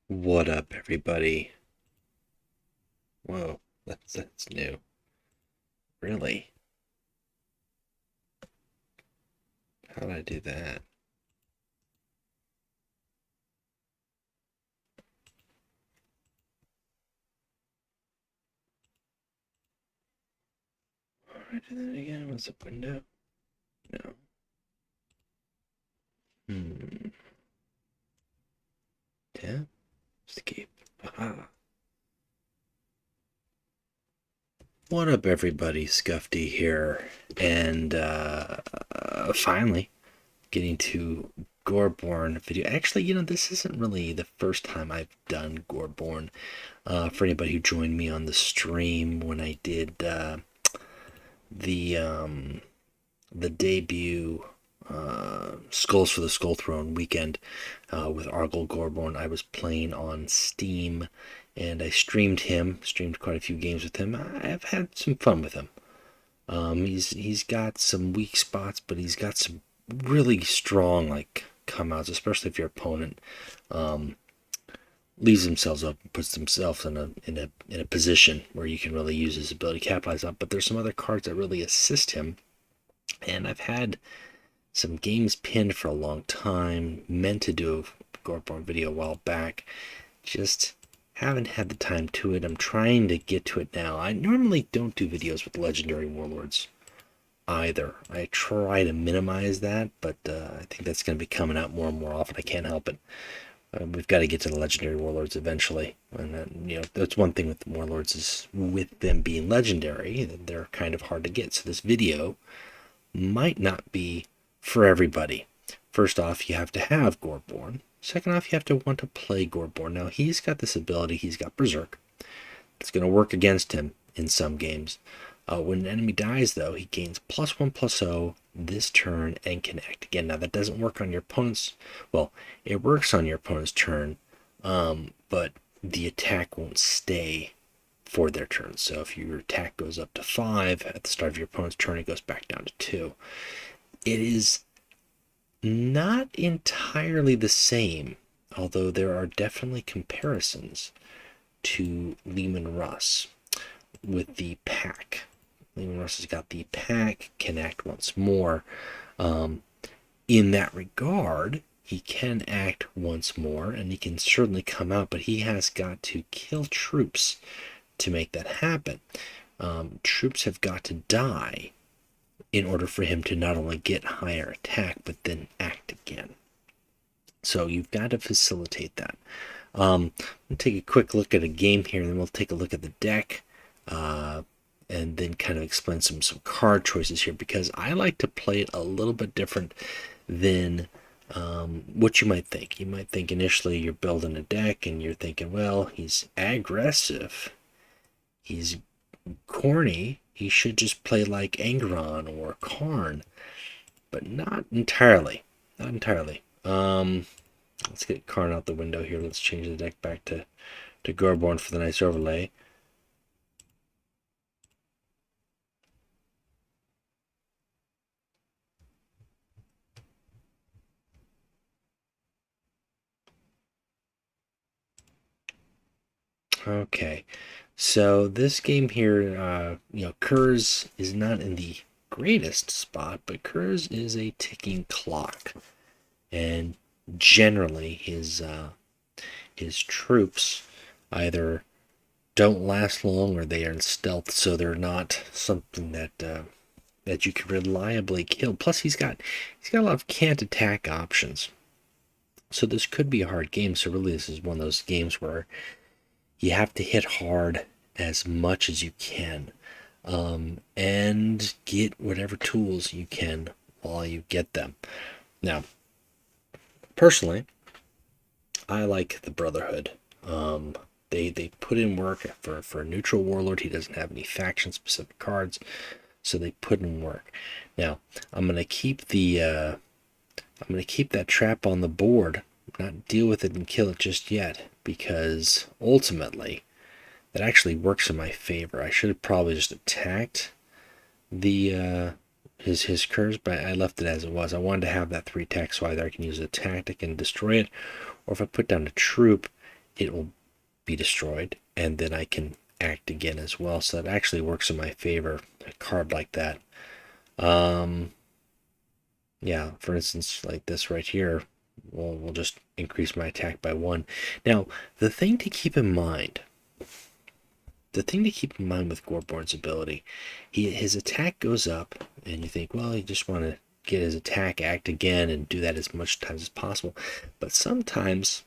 What up, everybody? Whoa, that's new. Really? How did I do that? How did I do that again? Was it window? No. Hmm. Tab? Escape. Aha. What up, everybody? Scuffy here. And, finally, getting to Goreborn video. Actually, this isn't really the first time I've done Goreborn. For anybody who joined me on the stream when I did, the, um, the debut Skulls for the Skull Throne weekend with Argol Goreborn. I was playing on Steam and I streamed quite a few games with him. I've had some fun with him. He's got some weak spots, but he's got some really strong like come outs, especially if your opponent um, leaves themselves up and puts themselves in a position where you can really use his ability to capitalize on. But there's some other cards that really assist him, and I've had some games pinned for a long time. Meant to do a Goreborn video a while back. Just haven't had the time to it. I'm trying to get to it now. I normally don't do videos with legendary warlords either. I try to minimize that, but I think that's going to be coming out more and more often. I can't help it. We've got to get to the legendary warlords eventually, and that's one thing with the warlords is with them being legendary, they're kind of hard to get. So this video might not be for everybody. First off, you have to have Goreborn. Second off, you have to want to play Goreborn. Now, he's got this ability, he's got Berserk. It's going to work against him in some games. When an enemy dies, though, he gains +1/+0 this turn and can act again. Now, that doesn't work on your opponent's... Well, it works on your opponent's turn, but the attack won't stay for their turn. So if your attack goes up to 5 at the start of your opponent's turn, it goes back down to 2. It is not entirely the same, although there are definitely comparisons to Leman Russ with the pack. Leman Russ has got the pack, can act once more. In that regard, he can act once more, and he can certainly come out, but he has got to kill troops to make that happen. Troops have got to die in order for him to not only get higher attack, but then act again. So you've got to facilitate that. We'll take a quick look at a game here, and then we'll take a look at the deck, and then kind of explain some card choices here, because I like to play it a little bit different than what you might think. You might think initially you're building a deck, and you're thinking, well, he's aggressive, he's corny, he should just play like Angron or Khorne, but not entirely. Not entirely. Let's get Khorne out the window here. Let's change the deck back to Goreborn for the nice overlay. Okay, so this game here, Kurz is not in the greatest spot, but Kurz is a ticking clock, and generally his troops either don't last long or they are in stealth, so they're not something that you can reliably kill. Plus, he's got a lot of can't attack options, so this could be a hard game. So really, this is one of those games where you have to hit hard as much as you can, and get whatever tools you can while you get them. Now, personally, I like the Brotherhood. They put in work for a neutral warlord. He doesn't have any faction specific cards, so they put in work. Now, I'm gonna keep that trap on the board, not deal with it and kill it just yet, because ultimately that actually works in my favor. I should have probably just attacked the his curves, but I left it as it was. I wanted to have that 3 attack, so either I can use a tactic and destroy it, or if I put down a troop, it will be destroyed, and then I can act again as well. So that actually works in my favor, a card like that. Yeah, for instance, like this right here, we'll just increase my attack by 1. Now, the thing to keep in mind with Goreborn's ability, his attack goes up, and you think, well, you just want to get his attack act again and do that as much times as possible. But sometimes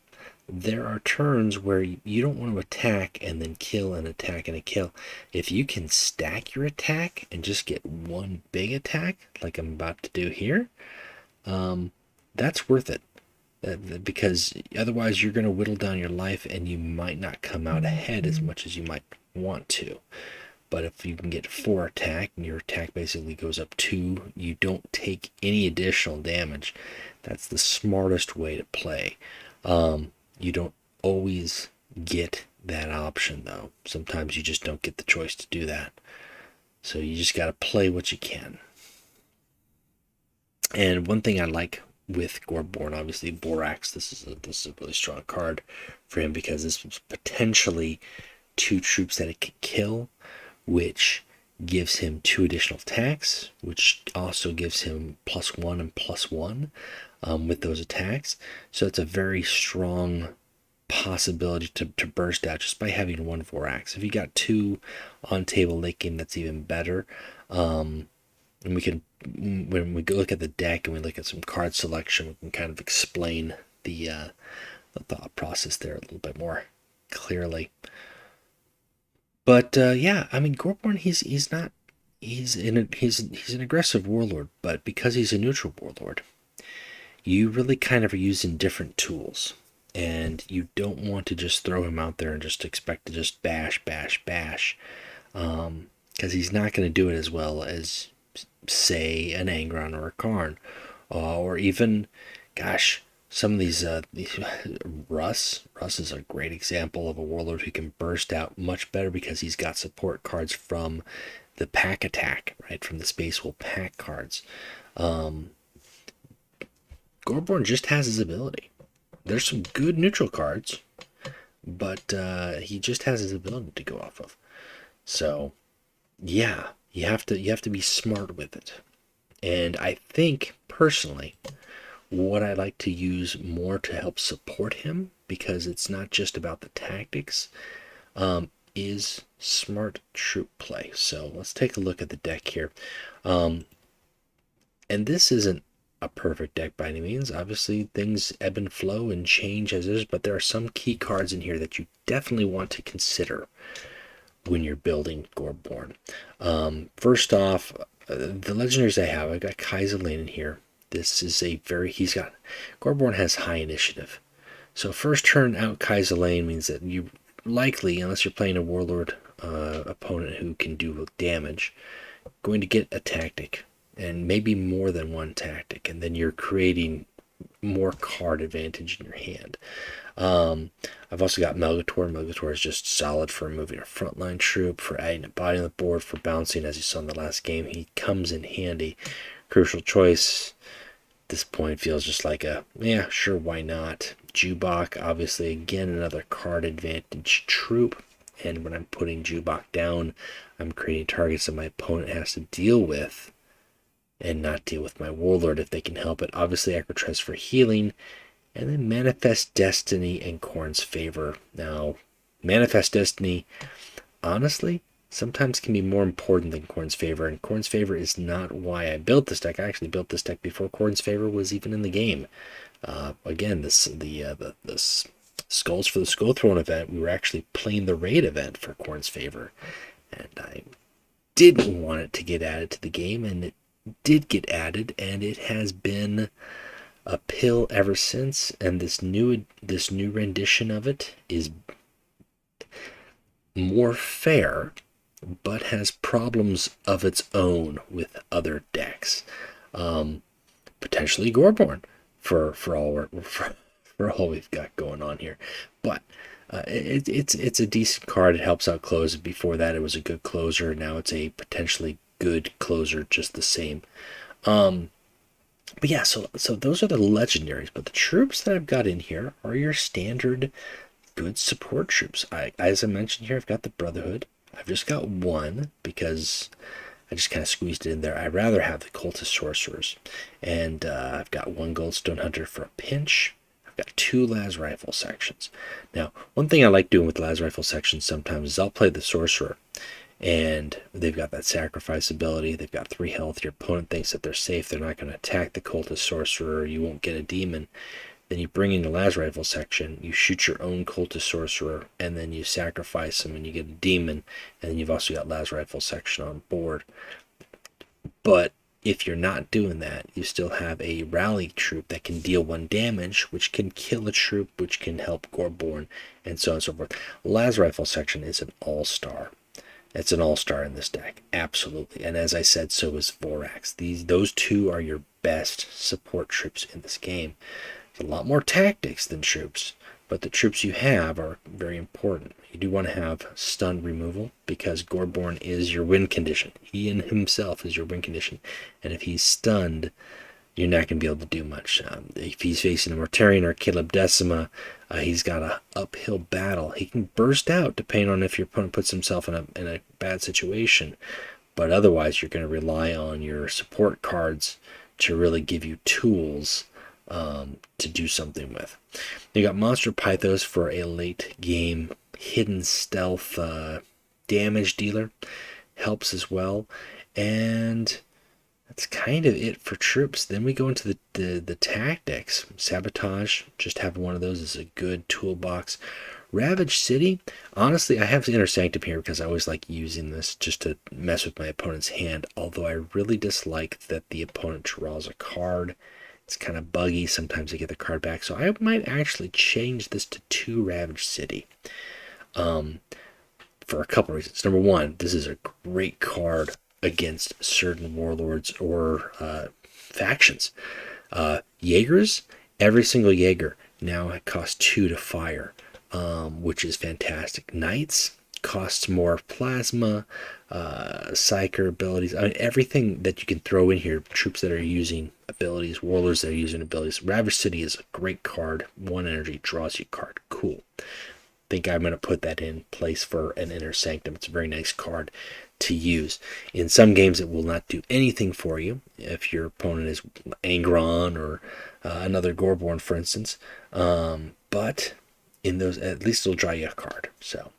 there are turns where you don't want to attack and then kill and attack and a kill. If you can stack your attack and just get one big attack, like I'm about to do here, that's worth it. Because otherwise you're going to whittle down your life and you might not come out ahead as much as you might want to. But if you can get 4 attack and your attack basically goes up 2, you don't take any additional damage. That's the smartest way to play. You don't always get that option though. Sometimes you just don't get the choice to do that. So you just got to play what you can. And one thing I like with Goreborn, obviously Borax, this is a really strong card for him because this was potentially 2 troops that it could kill, which gives him 2 additional attacks, which also gives him +1 and +1 with those attacks. So it's a very strong possibility to burst out just by having 1 Vorax. If you got 2 on table late game, that's even better. And we can, when we go look at the deck and we look at some card selection, we can kind of explain the thought process there a little bit more clearly. But yeah, I mean, Goreborn, he's an aggressive warlord, but because he's a neutral warlord, you really kind of are using different tools, and you don't want to just throw him out there and just expect to just bash, because he's not going to do it as well as, say, an Angron or a Khorne, or even, gosh, some of these Russ is a great example of a warlord who can burst out much better because he's got support cards from the pack attack, right, from the Space Wolf pack cards. Goreborn just has his ability. There's some good neutral cards, but he just has his ability to go off of. So yeah, you have to be smart with it. And I think personally, what I like to use more to help support him, because it's not just about the tactics, is smart troop play. So let's take a look at the deck here. And this isn't a perfect deck by any means. Obviously, things ebb and flow and change as is, but there are some key cards in here that you definitely want to consider when you're building Goreborn. First off, the legendaries I have, I've got Kaiser Lane in here. This is Goreborn has high initiative. So first turn out Kaiser Lane means that you likely, unless you're playing a warlord opponent who can do damage, going to get a tactic, and maybe more than one tactic, and then you're creating more card advantage in your hand. I've also got Melgator. Melgator is just solid for moving a frontline troop, for adding a body on the board, for bouncing, as you saw in the last game. He comes in handy. Crucial choice. This point feels just like yeah, sure, why not? Jubok, obviously, again, another card advantage troop. And when I'm putting Jubok down, I'm creating targets that my opponent has to deal with and not deal with my warlord if they can help it. Obviously, Acrotres for healing. And then Manifest Destiny and Khorne's Favor. Now, Manifest Destiny, honestly, sometimes can be more important than Khorne's Favor. And Khorne's Favor is not why I built this deck. I actually built this deck before Khorne's Favor was even in the game. Again, the Skulls for the Skull Throne event, we were actually playing the raid event for Khorne's Favor. And I didn't want it to get added to the game, and it did get added, and it has been a pill ever since. And this new rendition of it is more fair, but has problems of its own with other decks. Potentially Goreborn for all we've got going on here, but it's a decent card. It helps out close. Before that, it was a good closer. Now it's a potentially good closer, just the same. But yeah, so those are the legendaries. But the troops that I've got in here are your standard good support troops. As I mentioned here, I've got the Brotherhood. I've just got one because I just kind of squeezed it in there. I'd rather have the Cultist Sorcerers. And I've got one Goldstone Hunter for a pinch. I've got two Las Rifle sections. Now, one thing I like doing with Las Rifle sections sometimes is I'll play the Sorcerer. And they've got that sacrifice ability. They've got 3 health. Your opponent thinks that they're safe. They're not going to attack the Cultist Sorcerer. You won't get a demon. Then you bring in the Las Rifle section, you shoot your own Cultist Sorcerer, and then you sacrifice him and you get a demon, and then you've also got Las Rifle section on board. But if you're not doing that, you still have a rally troop that can deal 1 damage, which can kill a troop, which can help Goreborn, and so on and so forth. Las Rifle section is an all-star. It's an all-star in this deck, absolutely. And as I said, so is Vorax. Those two are your best support troops in this game. There's a lot more tactics than troops, but the troops you have are very important. You do want to have stun removal because Goreborn is your win condition. He in himself is your win condition. And if he's stunned, you're not going to be able to do much. If he's facing a Mortarion or Caleb Decima, he's got an uphill battle. He can burst out depending on if your opponent puts himself in a bad situation. But otherwise, you're going to rely on your support cards to really give you tools to do something with. You got Monster Pythos for a late game hidden stealth damage dealer. Helps as well. And that's kind of it for troops. Then we go into the tactics. Sabotage, just having one of those is a good toolbox. Ravage City, honestly, I have Inner Sanctum here because I always like using this just to mess with my opponent's hand, although I really dislike that the opponent draws a card. It's kind of buggy. Sometimes they get the card back, so I might actually change this to 2 Ravage City. For a couple reasons. Number one, this is a great card against certain warlords or factions. Jaegers, every single Jaeger now costs 2 to fire, which is fantastic. Knights costs more plasma, psyker abilities. I mean, everything that you can throw in here. Troops that are using abilities, warlords that are using abilities. Ravage City is a great card. 1 energy draws you a card. Cool. Think I'm going to put that in place for an Inner Sanctum. It's a very nice card to use. In some games it will not do anything for you if your opponent is Angron or another Goreborn, for instance, but in those at least it'll draw you a card. So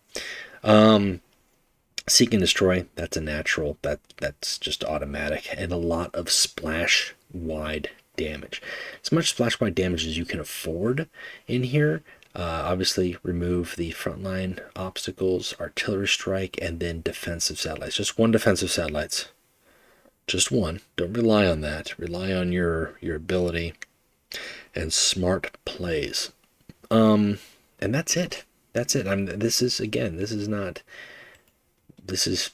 Seek and Destroy, that's a natural, that's just automatic, and a lot of splash wide damage, as much splash wide damage as you can afford in here. Obviously, remove the frontline obstacles, artillery strike, and then defensive satellites. Just 1 defensive satellites. Just 1. Don't rely on that. Rely on your ability and smart plays. And that's it. That's it. This is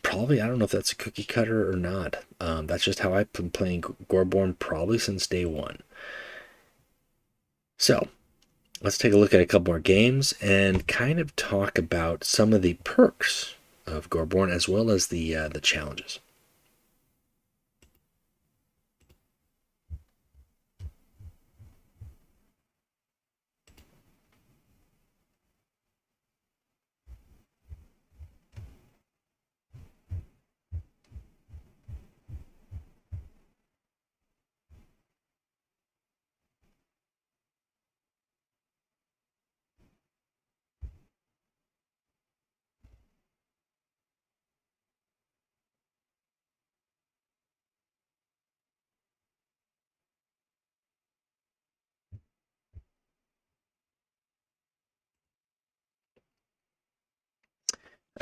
probably, I don't know if that's a cookie cutter or not. That's just how I've been playing Goreborn probably since day 1. So, let's take a look at a couple more games and kind of talk about some of the perks of Goreborn as well as the challenges.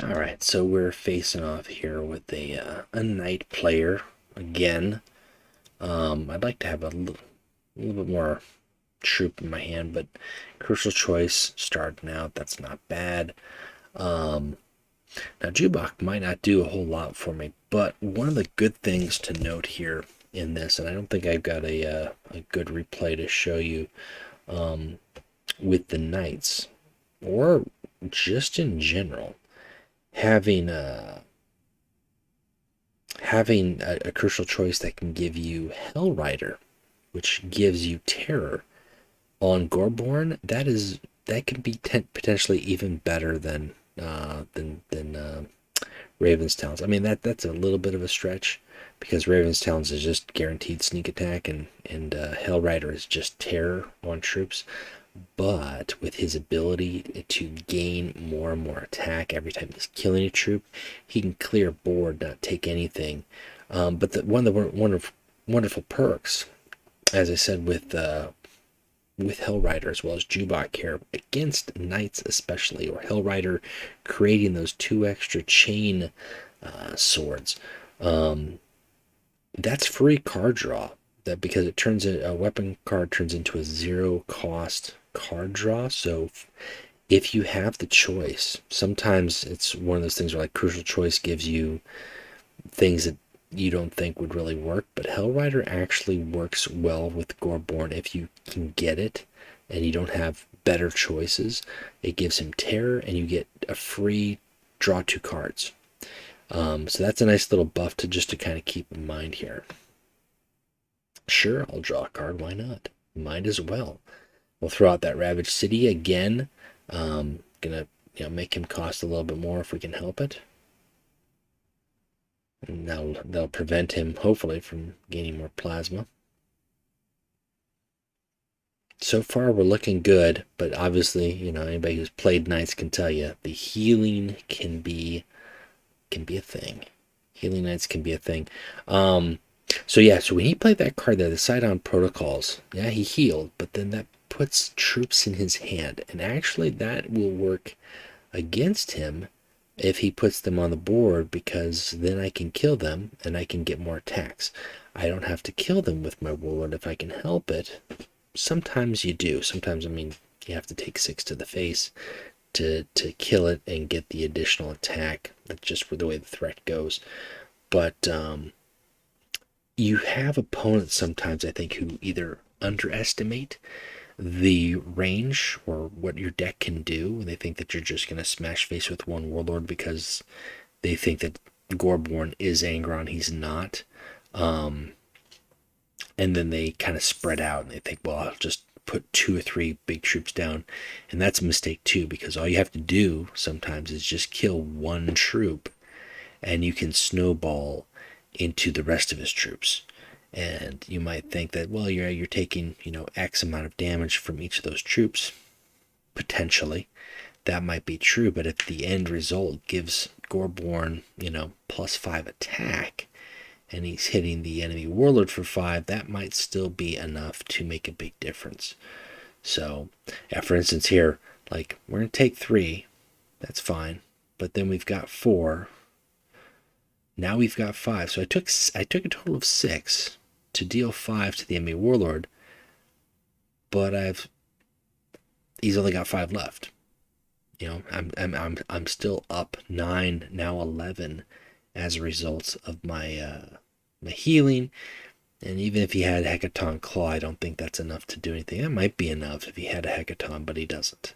All right, so we're facing off here with a knight player again. I'd like to have a little bit more troop in my hand, but Crucial Choice starting out, that's not bad. Now Jubok might not do a whole lot for me, but one of the good things to note here in this, and I don't think I've got a good replay to show you with the knights, or just in general, having a Crucial Choice that can give you Hellrider, which gives you terror on Goreborn, that is that can be potentially even better than Raven's Talons. I mean, that's a little bit of a stretch because Raven's Talons is just guaranteed sneak attack, and Hell Rider is just terror on troops. But with his ability to gain more and more attack every time he's killing a troop, he can clear board, not take anything. But one of the wonderful perks, as I said, with Hell Rider as well as Jubok here against Knights especially, or Hell Rider creating those 2 extra chain swords, that's free card draw. That because it turns a weapon card turns into a 0 cost card draw. So if you have the choice, sometimes it's one of those things where like Crucial Choice gives you things that you don't think would really work, but Hell Rider actually works well with Goreborn if you can get it and you don't have better choices. It gives him terror and you get a free draw 2 cards. So that's a nice little buff to kind of keep in mind here. Sure, I'll draw a card, why not? Might as well. We'll throw out that Ravaged City again. Gonna make him cost a little bit more if we can help it. And that'll prevent him, hopefully, from gaining more plasma. So far, we're looking good, but obviously, anybody who's played Knights can tell you the healing can be a thing. Healing Knights can be a thing. So when he played that card there, the Sidon Protocols, yeah, he healed, but then that puts troops in his hand, and actually that will work against him if he puts them on the board, because then I can kill them and I can get more attacks. I don't have to kill them with my warlord if I can help it. Sometimes you do. Sometimes, you have to take 6 to the face to kill it and get the additional attack. That's just the way the threat goes. But you have opponents sometimes, I think, who either underestimate the range or what your deck can do. They think that you're just going to smash face with one warlord because they think that Goreborn is Angron. He's not. And then they kind of spread out and they think, well, I'll just put 2 or 3 big troops down. And that's a mistake too, because all you have to do sometimes is just kill 1 troop and you can snowball into the rest of his troops. And you might think that, well, you're taking, X amount of damage from each of those troops. Potentially, that might be true, but if the end result gives Goreborn, +5 attack, and he's hitting the enemy warlord for 5, that might still be enough to make a big difference. So, for instance here, like, we're going to take 3, that's fine, but then we've got 4, now we've got 5, so I took a total of 6 to deal 5 to the enemy warlord, but he's only got 5 left. I'm still up 9, now 11, as a result of my healing. And even if he had Hecaton Claw, I don't think that's enough to do anything. That might be enough if he had a Hecaton, but he doesn't.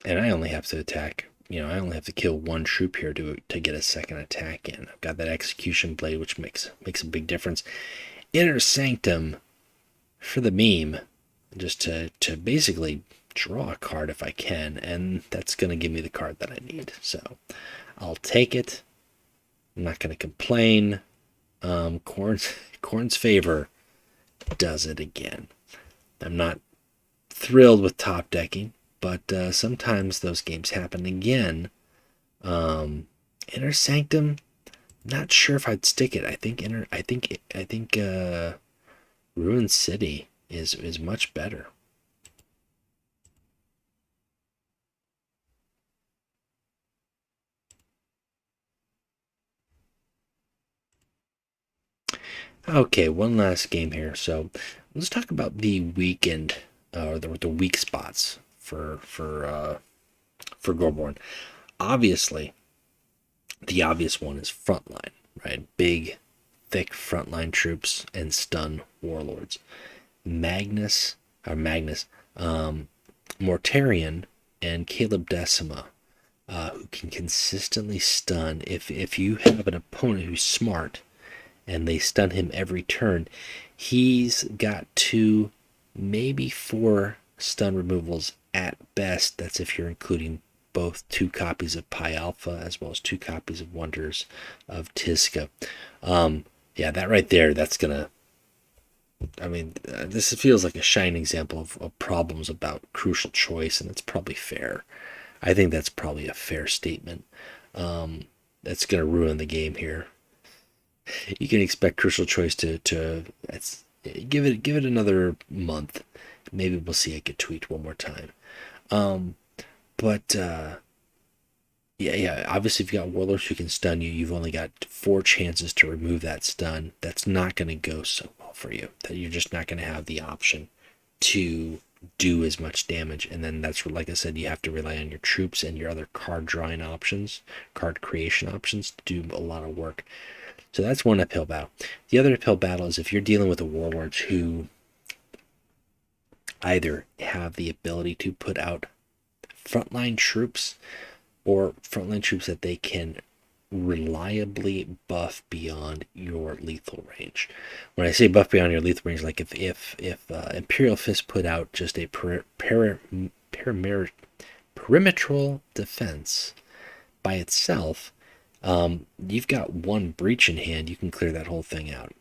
And I only have to attack. I only have to kill 1 troop here to get a second attack in. I've got that Execution Blade, which makes a big difference. Inner Sanctum for the meme, just to basically draw a card if I can, and that's going to give me the card that I need. So I'll take it. I'm not going to complain. Khorne's Favor does it again. I'm not thrilled with top decking, but sometimes those games happen again. Inner Sanctum, not sure if I'd stick it. I think Ruined City is much better. Okay, one last game here. So let's talk about the weekend, or the weak spots for Goreborn. Obviously, the obvious one is frontline, right? Big, thick frontline troops and stun warlords. Mortarion, and Caleb Decima who can consistently stun. If you have an opponent who's smart and they stun him every turn, he's got 2, maybe 4 stun removals at best. That's if you're including both 2 copies of Pi Alpha as well as 2 copies of Wonders of Tiska. Yeah, that right there, that's gonna. I mean, this feels like a shining example of problems about crucial choice, and it's probably fair. I think that's probably a fair statement. That's going to ruin the game here. You can expect crucial choice to give it another month. Maybe we'll see it get tweaked one more time. But yeah. Obviously, if you've got warlords who can stun you, you've only got 4 chances to remove that stun. That's not going to go so well for you. That you're just not going to have the option to do as much damage. And then that's where, like I said, you have to rely on your troops and your other card drawing options, card creation options to do a lot of work. So that's one uphill battle. The other uphill battle is if you're dealing with the warlords who either have the ability to put out frontline troops or frontline troops that they can reliably buff beyond your lethal range. When I say buff beyond your lethal range, like if Imperial Fist put out just a perimetral defense by itself, you've got 1 breach in hand, you can clear that whole thing out.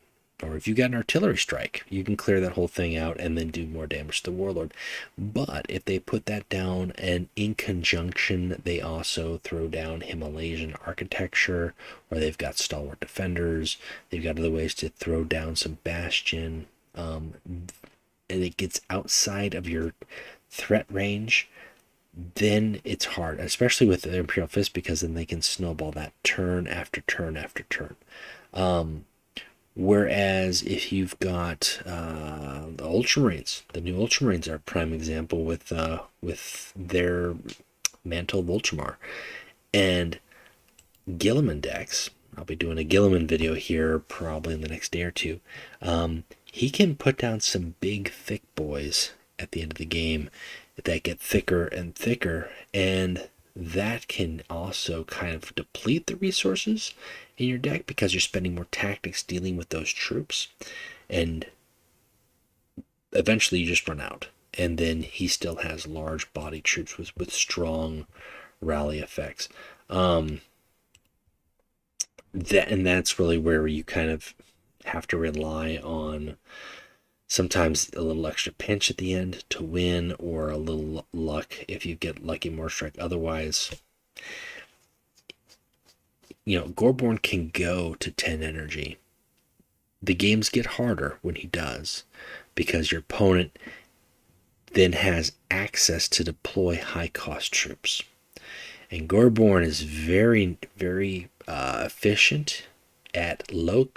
Or if you got an artillery strike, you can clear that whole thing out and then do more damage to the warlord. But if they put that down, and in conjunction they also throw down Himalayan architecture, or they've got stalwart defenders, they've got other ways to throw down some bastion, and it gets outside of your threat range, then it's hard, especially with the Imperial Fist, because then they can snowball that turn after turn after turn. Whereas if you've got the Ultramarines, the new Ultramarines are a prime example with their Mantle of Ultramar and Guilliman decks. I'll be doing a Guilliman video here probably in the next day or two. He can put down some big, thick boys at the end of the game that get thicker and thicker, and that can also kind of deplete the resources in your deck because you're spending more tactics dealing with those troops, and eventually you just run out. And then he still has large body troops with strong rally effects. That's really where you kind of have to rely on sometimes a little extra pinch at the end to win, or a little luck if you get lucky more strike. Otherwise, Goreborn can go to 10 energy. The games get harder when he does, because your opponent then has access to deploy high cost troops. And Goreborn is very, very efficient at low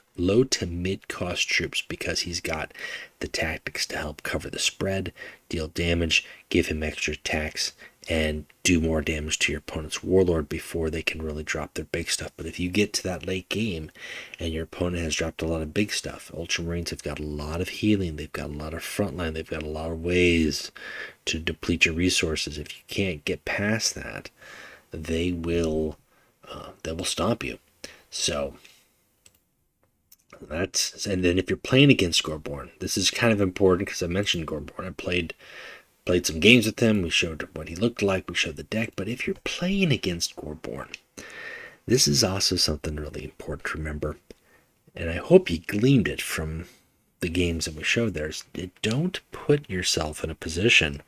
to mid cost troops, because he's got the tactics to help cover the spread, deal damage, give him extra attacks, and do more damage to your opponent's warlord before they can really drop their big stuff. But if you get to that late game and your opponent has dropped a lot of big stuff, Ultramarines have got a lot of healing, they've got a lot of frontline, they've got a lot of ways to deplete your resources. If you can't get past that, they will stomp you. So and then if you're playing against Goreborn, this is kind of important because I mentioned Goreborn. I played some games with him. We showed what he looked like. We showed the deck. But if you're playing against Goreborn, this is also something really important to remember. And I hope you gleaned it from the games that we showed there. Don't put yourself in a position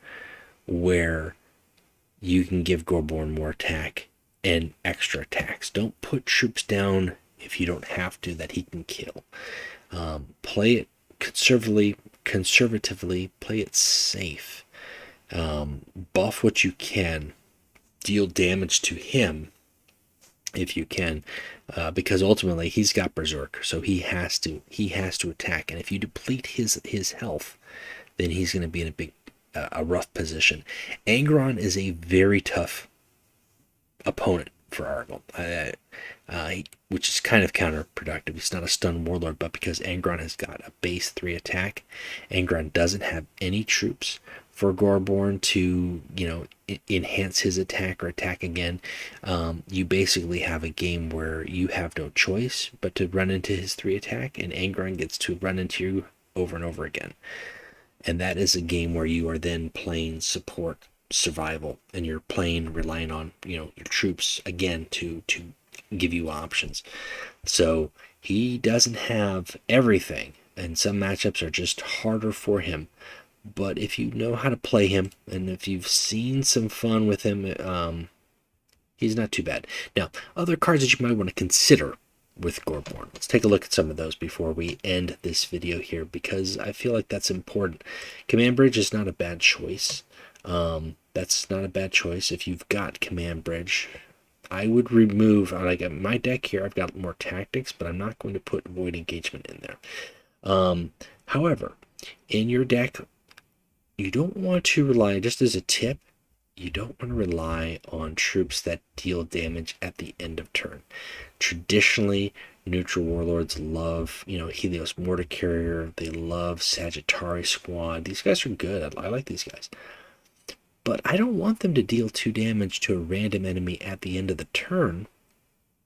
where you can give Goreborn more attack and extra attacks. Don't put troops down if you don't have to that he can kill. Play it conservatively, play it safe. Buff what you can, deal damage to him if you can, because ultimately he's got Berserk, so he has to attack, and if you deplete his health, then he's going to be in a rough position. Angron is a very tough opponent for Argyle, which is kind of counterproductive. He's not a stun warlord, but because Angron has got a base 3 attack, Angron doesn't have any troops for Goreborn to, enhance his attack or attack again, you basically have a game where you have no choice but to run into his 3 attack, and Angron gets to run into you over and over again. And that is a game where you are then playing support survival, and you're playing relying on, your troops again to give you options. So he doesn't have everything, and some matchups are just harder for him. But if you know how to play him, and if you've seen some fun with him, he's not too bad. Now, other cards that you might want to consider with Goreborn. Let's take a look at some of those before we end this video here, because I feel like that's important. Command Bridge is not a bad choice. That's not a bad choice. If you've got Command Bridge, I would remove, like my deck here, I've got more tactics, but I'm not going to put Void Engagement in there. However, in your deck, you don't want to rely, just as a tip, you don't want to rely on troops that deal damage at the end of turn. Traditionally, neutral warlords love, Helios Mortar Carrier. They love Sagittarius Squad. These guys are good. I like these guys. But I don't want them to deal 2 damage to a random enemy at the end of the turn,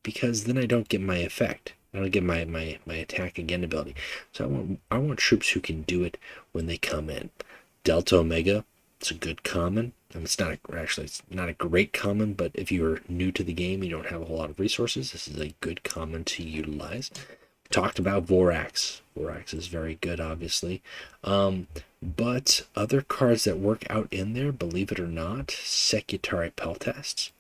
because then I don't get my effect. I don't get my attack again ability. So I want troops who can do it when they come in. Delta Omega, it's a good common. And it's not a great common, but if you're new to the game, you don't have a whole lot of resources, this is a good common to utilize. Talked about Vorax. Vorax is very good, obviously. But other cards that work out in there, believe it or not, Secutari Peltasts.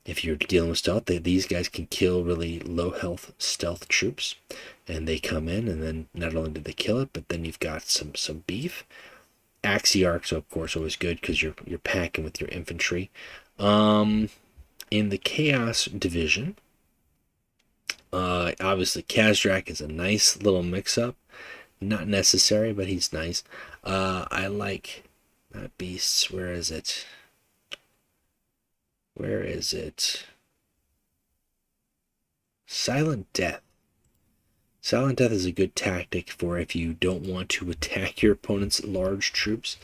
If you're dealing with stealth, these guys can kill really low health stealth troops, and they come in, and then not only do they kill it, but then you've got some beef. Axiarchs, of course, always good because you're packing with your infantry. In the Chaos division, obviously Khazrak is a nice little mix-up. Not necessary, but he's nice. I like that beast. Where is it? Silent Death. Silent Death is a good tactic for if you don't want to attack your opponent's large troops.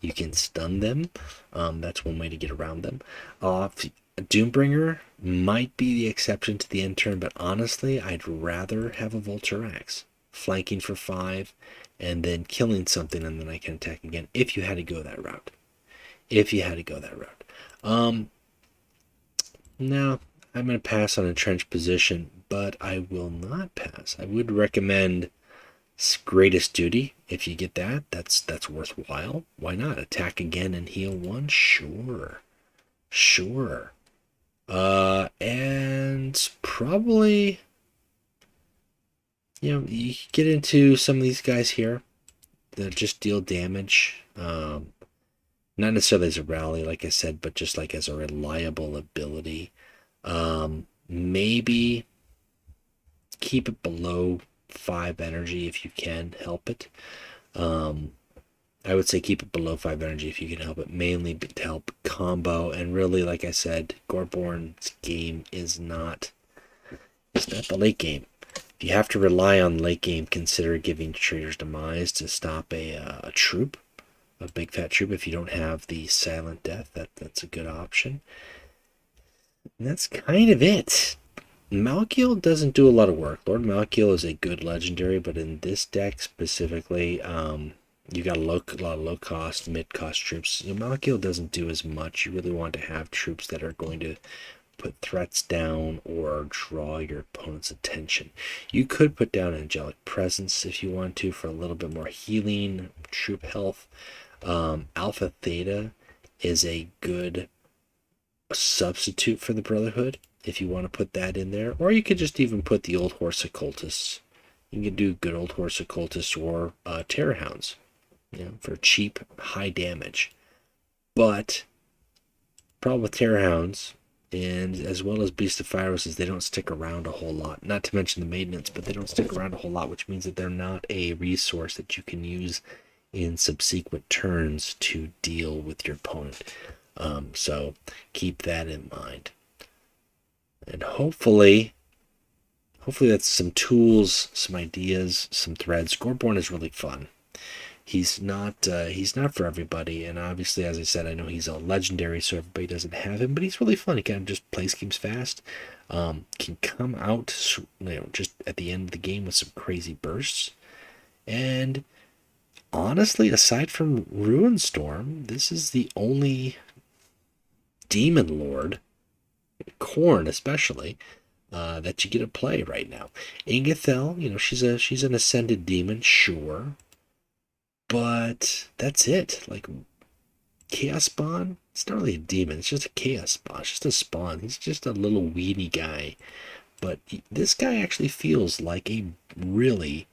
You can stun them. That's one way to get around them. Doombringer might be the exception to the end turn, but honestly, I'd rather have a Volturax flanking for 5 and then killing something, and then I can attack again if you had to go that route. Now, I'm going to pass on Entrenched Position, but I will not pass. I would recommend Greatest Duty. If you get that, that's worthwhile. Why not? Attack again and heal 1? Sure. And probably, you get into some of these guys here that just deal damage. Not necessarily as a rally, like I said, but just like as a reliable ability. Maybe keep it below 5 energy if you can help it. I would say keep it below 5 energy if you can help it, mainly to help combo. And really, like I said, Goreborn's game is not the late game. If you have to rely on late game, consider giving Traitor's Demise to stop a troop, a big fat troop. If you don't have the Silent Death, that's a good option. And that's kind of it. Malkiel doesn't do a lot of work. Lord Malkiel is a good legendary, but in this deck specifically, you got a lot of low cost, mid cost troops. Malkiel doesn't do as much. You really want to have troops that are going to put threats down or draw your opponent's attention. You could put down Angelic Presence if you want to for a little bit more healing, troop health. Alpha Theta is a good substitute for the Brotherhood if you want to put that in there, or you could just even put the Old Horse Occultists. You can do good Old Horse Occultists or Terror Hounds, for cheap, high damage. But problem with Terror Hounds, and as well as Beast of Phyros, is they don't stick around a whole lot. Not to mention the maintenance, but they don't stick around a whole lot, which means that they're not a resource that you can use in subsequent turns to deal with your opponent. So keep that in mind. And hopefully that's some tools, some ideas, some threads. Goreborn is really fun. he's not for everybody. And obviously, as I said, I know he's a legendary, so everybody doesn't have him. But he's really fun. He kind of just plays games fast. Can come out, just at the end of the game with some crazy bursts. And honestly, aside from Ruinstorm, this is the only demon lord, Khorne especially, that you get to play right now. Ingethel, she's an ascended demon, sure, but that's it. Like Chaos Spawn, it's not really a demon. It's just a Chaos Spawn. It's just a spawn. He's just a little weedy guy. But this guy actually feels like a really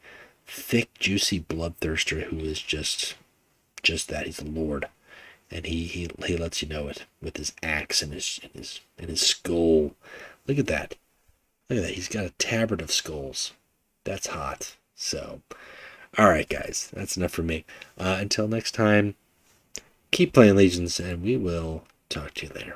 thick, juicy bloodthirster who is just that. He's a lord, and he lets you know it with his axe and his skull. Look at that. Look at that. He's got a tabard of skulls. That's hot. So, all right, guys, that's enough for me. Until next time, keep playing Legions, and we will talk to you later.